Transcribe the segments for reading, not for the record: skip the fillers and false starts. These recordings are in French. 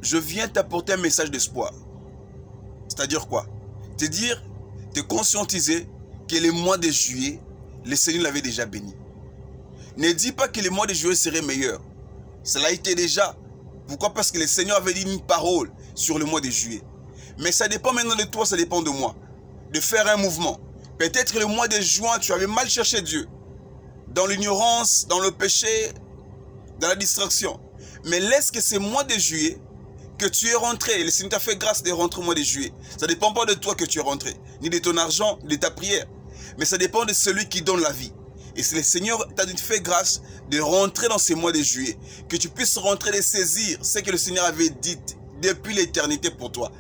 je viens t'apporter un message d'espoir. C'est-à-dire quoi? Te conscientiser que le mois de juillet, le Seigneur l'avait déjà béni. Ne dis pas que le mois de juillet serait meilleur. Cela a été déjà. Pourquoi? Parce que le Seigneur avait dit une parole sur le mois de juillet. Mais ça dépend maintenant de toi, ça dépend de moi. De faire un mouvement. Peut-être le mois de juin, tu avais mal cherché Dieu. Dans l'ignorance, dans le péché, dans la distraction. Mais laisse que ce mois de juillet, que tu es rentré, le Seigneur t'a fait grâce de rentrer au mois de juillet. Ça ne dépend pas de toi que tu es rentré, ni de ton argent, ni de ta prière. Mais ça dépend de celui qui donne la vie. Et si le Seigneur t'a fait grâce de rentrer dans ces mois de juillet, que tu puisses rentrer et saisir ce que le Seigneur avait dit depuis l'éternité pour toi.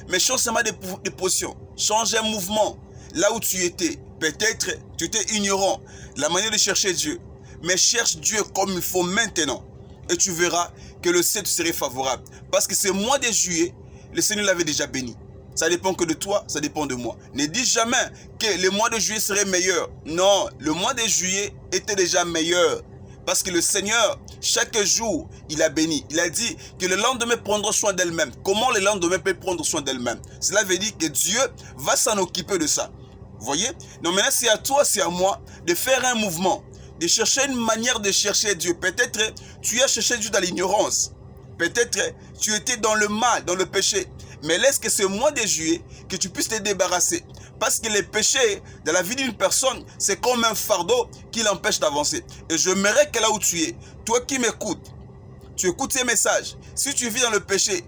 Mais change seulement de position, change un mouvement. Là où tu étais, peut-être tu étais ignorant de la manière de chercher Dieu. Mais cherche Dieu comme il faut maintenant. Et tu verras que le ciel serait favorable. Parce que ce mois de juillet, le Seigneur l'avait déjà béni. Ça dépend que de toi, ça dépend de moi. Ne dis jamais que le mois de juillet serait meilleur. Non, le mois de juillet était déjà meilleur. Parce que le Seigneur, chaque jour, il a béni. Il a dit que le lendemain prendra soin d'elle-même. Comment le lendemain peut prendre soin d'elle-même? Cela veut dire que Dieu va s'en occuper de ça. Vous voyez? Donc maintenant, c'est à toi, c'est à moi de faire un mouvement. De chercher une manière de chercher Dieu. Peut-être tu as cherché Dieu dans l'ignorance. Peut-être tu étais dans le mal, dans le péché. Mais laisse que ce mois de juillet, que tu puisses te débarrasser. Parce que les péchés de la vie d'une personne, c'est comme un fardeau qui l'empêche d'avancer. Et j'aimerais que là où tu es, toi qui m'écoutes, tu écoutes ces messages. Si tu vis dans le péché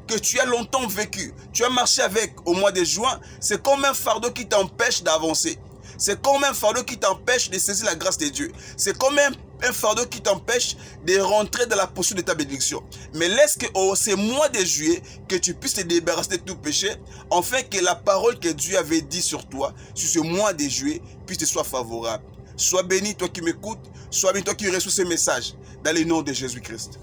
que tu as longtemps vécu, tu as marché avec au mois de juin, c'est comme un fardeau qui t'empêche d'avancer. C'est comme un fardeau qui t'empêche de saisir la grâce de Dieu. C'est comme un fardeau qui t'empêche de rentrer dans la poursuite de ta bénédiction. Mais laisse que ce mois de juillet, que tu puisses te débarrasser de tout péché, afin que la parole que Dieu avait dit sur toi, sur ce mois de juillet, puisse te soit favorable. Sois béni, toi qui m'écoutes, sois béni, toi qui reçois ces messages, dans le nom de Jésus-Christ.